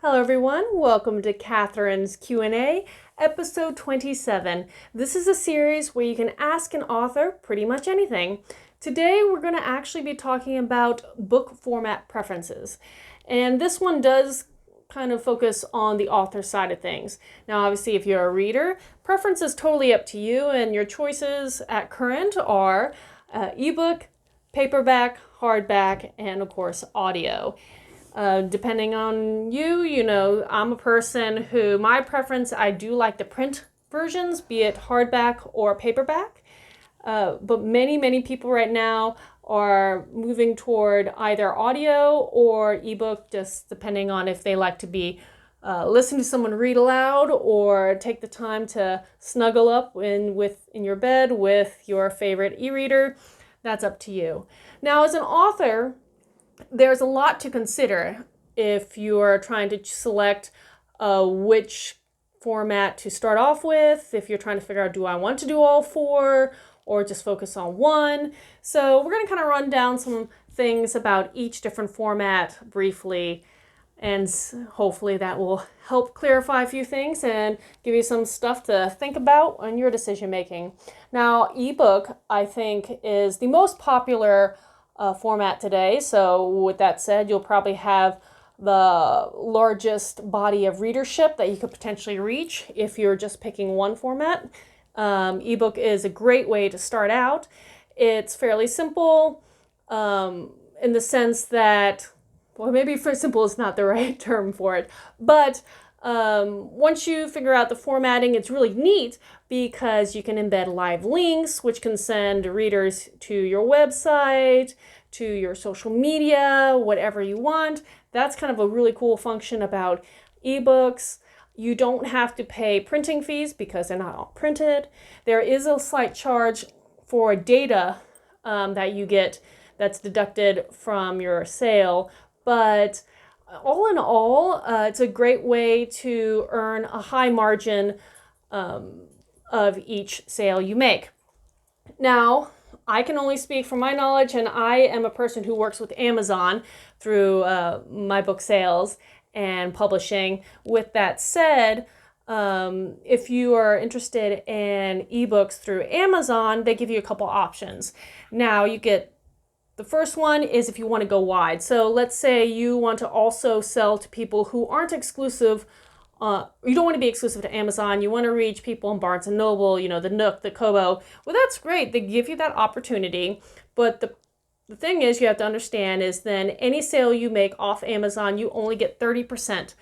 Hello everyone, welcome to Katharine's Q&A, episode 27. This is a series where you can ask an author pretty much anything. Today we're going to actually be talking about book format preferences. And this one does kind of focus on the author side of things. Now obviously if you're a reader, preference is totally up to you, and your choices at current are ebook, paperback, hardback, and of course audio. Depending on you know, I'm a person who, my preference, I do like the print versions, be it hardback or paperback. But many people right now are moving toward either audio or ebook, just depending on if they like to be listen to someone read aloud or take the time to snuggle up in your bed with your favorite e-reader. That's up to you. Now, as an author, there's a lot to consider if you're trying to select which format to start off with, if you're trying to figure out, do I want to do all four or just focus on one? So we're going to kind of run down some things about each different format briefly, and hopefully that will help clarify a few things and give you some stuff to think about on your decision making. Now, ebook, I think, is the most popular format today. So with that said, you'll probably have the largest body of readership that you could potentially reach if you're just picking one format. Ebook is a great way to start out. It's fairly simple in the sense that, well, maybe for simple is not the right term for it, but once you figure out the formatting, it's really neat because you can embed live links, which can send readers to your website, to your social media, whatever you want. That's kind of a really cool function about ebooks. You don't have to pay printing fees because they're not all printed. There is a slight charge for data that you get that's deducted from your sale, but all in all, it's a great way to earn a high margin of each sale you make. Now, I can only speak from my knowledge, and I am a person who works with Amazon through my book sales and publishing. With that said, if you are interested in ebooks through Amazon, they give you a couple options. Now, you get the first one is if you want to go wide. So let's say you want to also sell to people who aren't exclusive. You don't want to be exclusive to Amazon. You want to reach people in Barnes & Noble, you know, the Nook, the Kobo. Well, that's great. They give you that opportunity. But the thing is, you have to understand is then any sale you make off Amazon, you only get 30%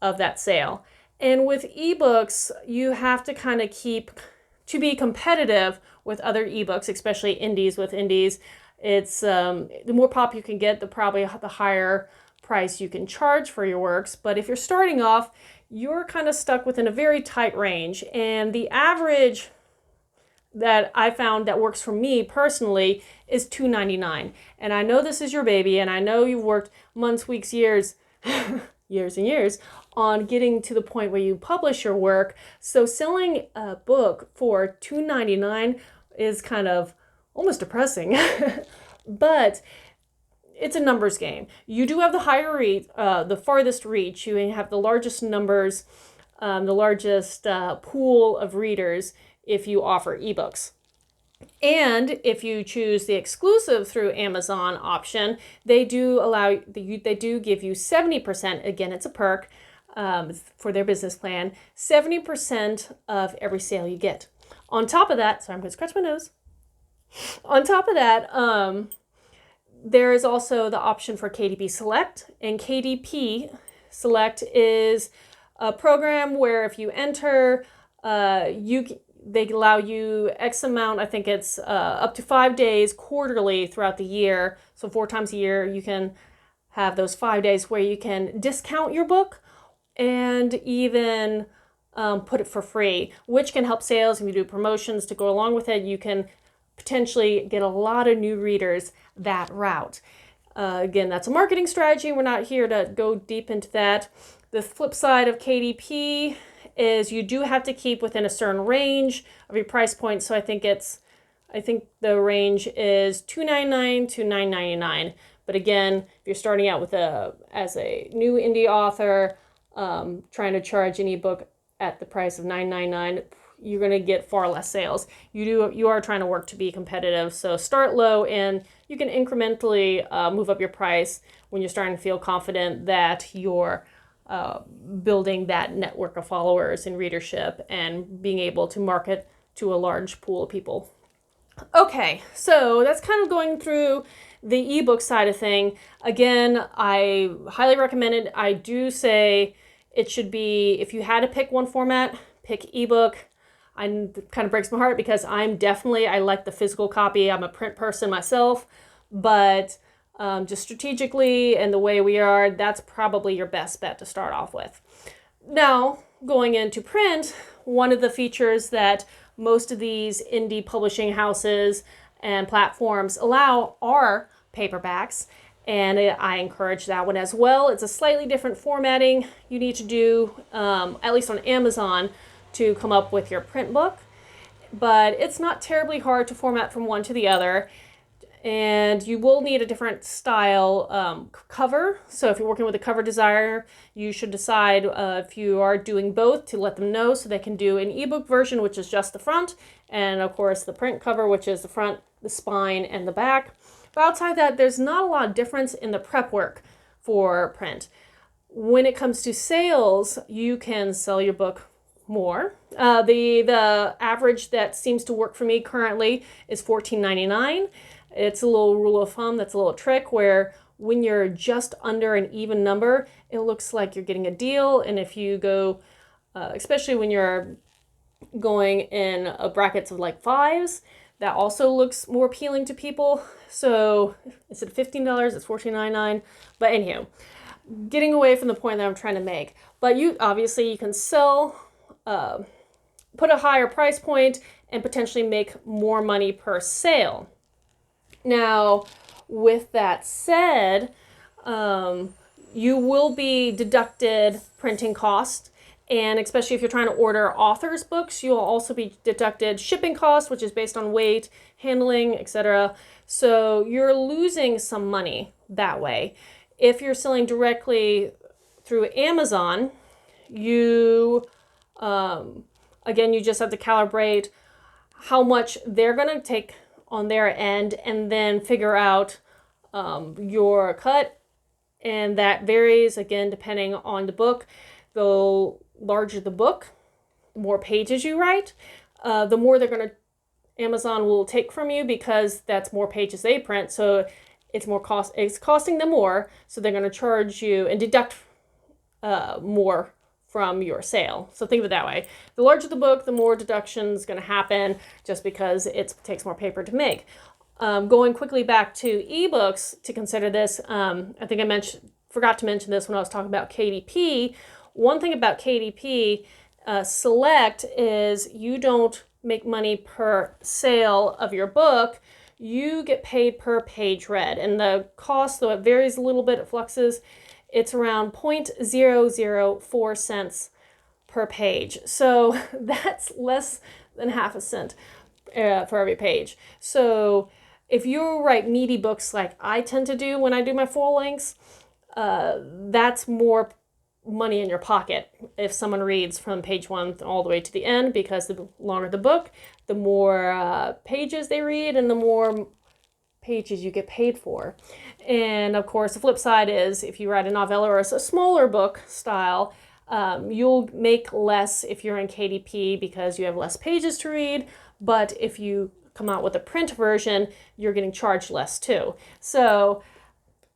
of that sale. And with ebooks, you have to kind of to be competitive with other ebooks, especially indies. With indies, it's the more pop you can get, the higher price you can charge for your works. But if you're starting off, you're kind of stuck within a very tight range. And the average that I found that works for me personally is $2.99. And I know this is your baby, and I know you've worked months, weeks, years, years and years on getting to the point where you publish your work. So selling a book for $2.99 is kind of almost depressing, but it's a numbers game. You do have the higher reach, the farthest reach. You have the largest numbers, the largest pool of readers if you offer ebooks. And if you choose the exclusive through Amazon option, they do give you 70%. Again, it's a perk for their business plan. 70% of every sale you get. On top of that, sorry, I'm going to scratch my nose. On top of that, there is also the option for KDP Select, and KDP Select is a program where if you enter, they allow you X amount, I think it's up to 5 days quarterly throughout the year. So 4 times a year, you can have those 5 days where you can discount your book and even put it for free, which can help sales. If you do promotions to go along with it, you can potentially get a lot of new readers that route. Again, that's a marketing strategy. We're not here to go deep into that. The flip side of KDP is you do have to keep within a certain range of your price point. So I think the range is $2.99 to $9.99. But again, if you're starting out as a new indie author, trying to charge an ebook at the price of $9.99, you're going to get far less sales. You are trying to work to be competitive, so start low and you can incrementally move up your price when you're starting to feel confident that you're building that network of followers and readership and being able to market to a large pool of people. Okay, so that's kind of going through the ebook side of thing. Again, I highly recommend it. I do say it should be, if you had to pick one format, pick ebook. It kind of breaks my heart because I like the physical copy. I'm a print person myself, but just strategically and the way we are, that's probably your best bet to start off with. Now, going into print, one of the features that most of these indie publishing houses and platforms allow are paperbacks, and I encourage that one as well. It's a slightly different formatting you need to do, at least on Amazon, to come up with your print book, but it's not terribly hard to format from one to the other. And you will need a different style cover. So if you're working with a cover designer, you should decide if you are doing both to let them know so they can do an ebook version, which is just the front, and of course the print cover, which is the front, the spine, and the back. But outside that, there's not a lot of difference in the prep work for print. When it comes to sales, you can sell your book more. The average that seems to work for me currently is $14.99. It's a little rule of thumb, that's a little trick where when you're just under an even number, it looks like you're getting a deal. And if you go, especially when you're going in brackets of like fives, that also looks more appealing to people. So instead of $15, it's $14.99. But anyhow, getting away from the point that I'm trying to make. But you can sell, put a higher price point and potentially make more money per sale. Now, with that said, you will be deducted printing costs, and especially if you're trying to order authors' books, you'll also be deducted shipping costs, which is based on weight, handling, etc. So you're losing some money that way. If you're selling directly through Amazon, you just have to calibrate how much they're going to take on their end and then figure out your cut, and that varies again depending on the book. The larger the book, the more pages you write, the more Amazon will take from you because that's more pages they print, so it's costing them more, so they're going to charge you and deduct more from your sale. So think of it that way. The larger the book, the more deductions going to happen just because it takes more paper to make. Going quickly back to ebooks to consider this, I think I forgot to mention this when I was talking about KDP. One thing about KDP Select is you don't make money per sale of your book. You get paid per page read, and the cost, though it varies a little bit, it fluxes. It's around 0.004 cents per page. So that's less than half a cent for every page. So if you write meaty books like I tend to do when I do my full lengths, that's more money in your pocket if someone reads from page 1 all the way to the end, because the longer the book, the more pages they read and the more pages you get paid for. And of course, the flip side is if you write a novella or a smaller book style, you'll make less if you're in KDP because you have less pages to read. But if you come out with a print version, you're getting charged less too. So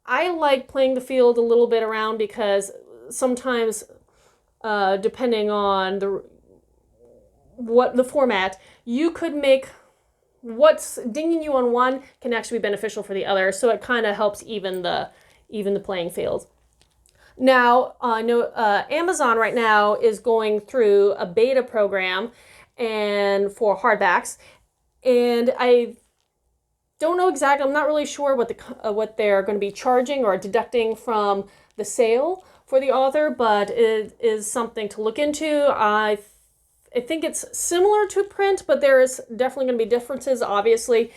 I like playing the field a little bit around because sometimes, depending on the format, you could make what's dinging you on one can actually be beneficial for the other. So it kind of helps even the playing field. Now, I know Amazon right now is going through a beta program and for hardbacks, and I don't know exactly. I'm not really sure what they're going to be charging or deducting from the sale for the author, but it is something to look into. I think it's similar to print, but there is definitely going to be differences. Obviously,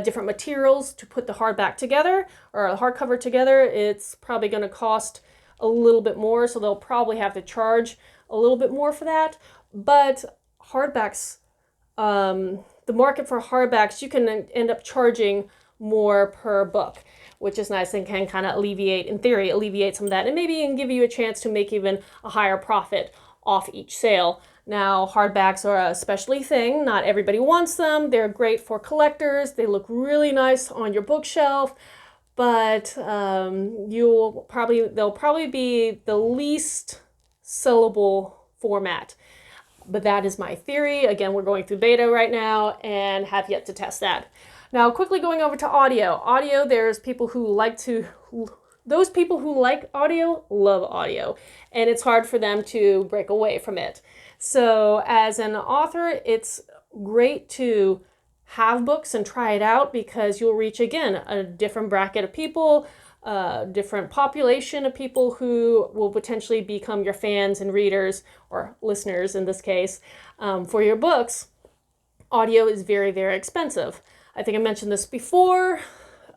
different materials to put the hardback together or a hardcover together. It's probably going to cost a little bit more, so they'll probably have to charge a little bit more for that. But hardbacks, the market for hardbacks, you can end up charging more per book, which is nice and can kind of alleviate some of that, and maybe even give you a chance to make even a higher profit off each sale. Now, hardbacks are a specialty thing. Not everybody wants them. They're great for collectors. They look really nice on your bookshelf, but they'll probably be the least sellable format. But that is my theory. Again, we're going through beta right now and have yet to test that. Now, quickly going over to audio. There's people who those people who like audio love audio, and it's hard for them to break away from it. So as an author, it's great to have books and try it out, because you'll reach, again, a different bracket of people, different population of people who will potentially become your fans and readers, or listeners in this case, for your books. Audio is very, very expensive. I think I mentioned this before.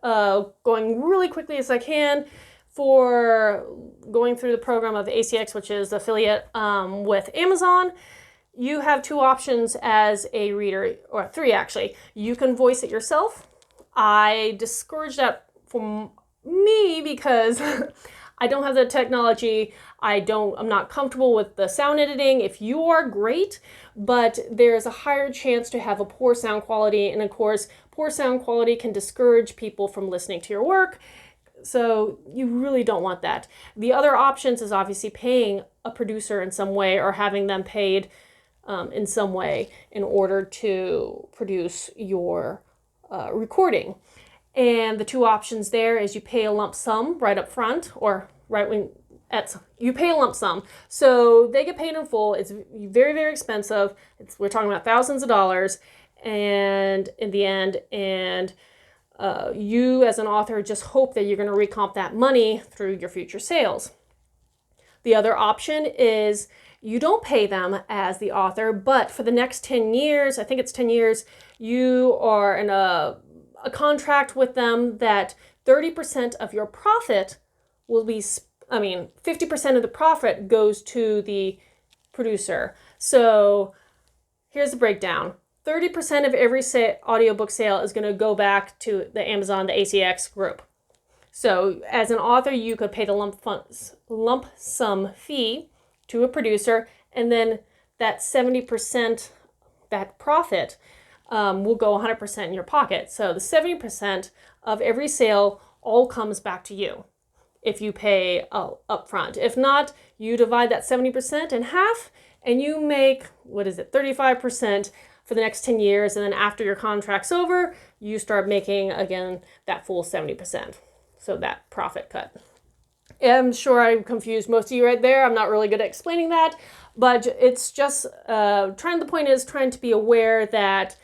Going really quickly as I can, for going through the program of ACX, which is affiliate with Amazon, you have two options as a reader, or three actually. You can voice it yourself. I discourage that from me because I don't have the technology. I'm not comfortable with the sound editing. If you are, great, but there's a higher chance to have a poor sound quality, and of course, poor sound quality can discourage people from listening to your work. So you really don't want that. The other options is obviously paying a producer in some way, or having them paid in some way in order to produce your recording. And the two options there is you pay a lump sum right up front, or you pay a lump sum. So they get paid in full. It's very, very expensive. We're talking about thousands of dollars, and in the end, and you as an author just hope that you're going to recomp that money through your future sales. The other option is you don't pay them as the author, but for the next 10 years, I think it's 10 years, you are in a contract with them that 30% of your profit will be, 50% of the profit goes to the producer. So here's the breakdown. 30% of every audiobook sale is going to go back to the Amazon, the ACX group. So as an author, you could pay the lump sum fee to a producer, and then that 70%, that profit, will go 100% in your pocket. So the 70% of every sale all comes back to you if you pay up front. If not, you divide that 70% in half, and you make, 35% for the next 10 years, and then after your contract's over, you start making, again, that full 70%. So that profit cut. I'm sure I confused most of you right there. I'm not really good at explaining that, but it's just the point is trying to be aware that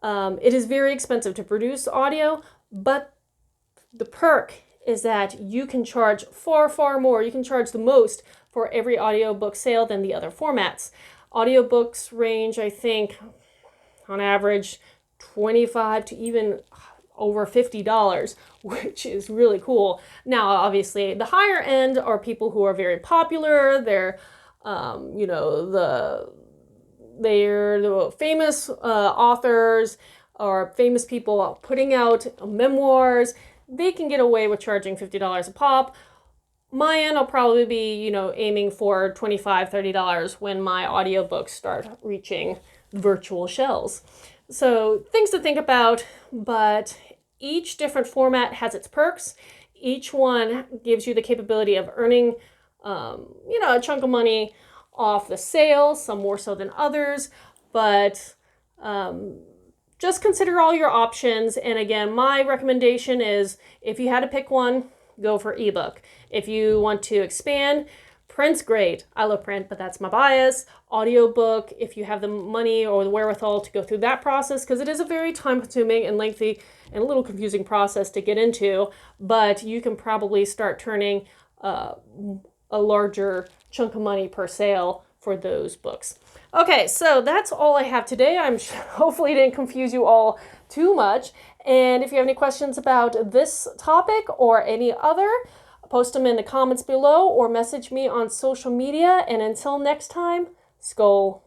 it is very expensive to produce audio, but the perk is that you can charge far, far more. You can charge the most for every audiobook sale than the other formats. Audiobooks range, I think, on average, $25 to even over $50, which is really cool. Now, obviously, the higher end are people who are very popular. They're, they're the famous authors or famous people putting out memoirs. They can get away with charging $50 a pop. My end, I'll probably be, aiming for $25, $30 when my audiobooks start reaching virtual shelves. So things to think about, but each different format has its perks. Each one gives you the capability of earning, a chunk of money off the sale, some more so than others, but just consider all your options. And again, my recommendation is if you had to pick one, go for ebook. If you want to expand, print's great. I love print, but that's my bias. Audiobook, if you have the money or the wherewithal to go through that process, because it is a very time-consuming and lengthy and a little confusing process to get into, but you can probably start turning a larger chunk of money per sale for those books. Okay, so that's all I have today. Hopefully didn't confuse you all too much. And if you have any questions about this topic or any other, Post them in the comments below or message me on social media. And until next time, Skål.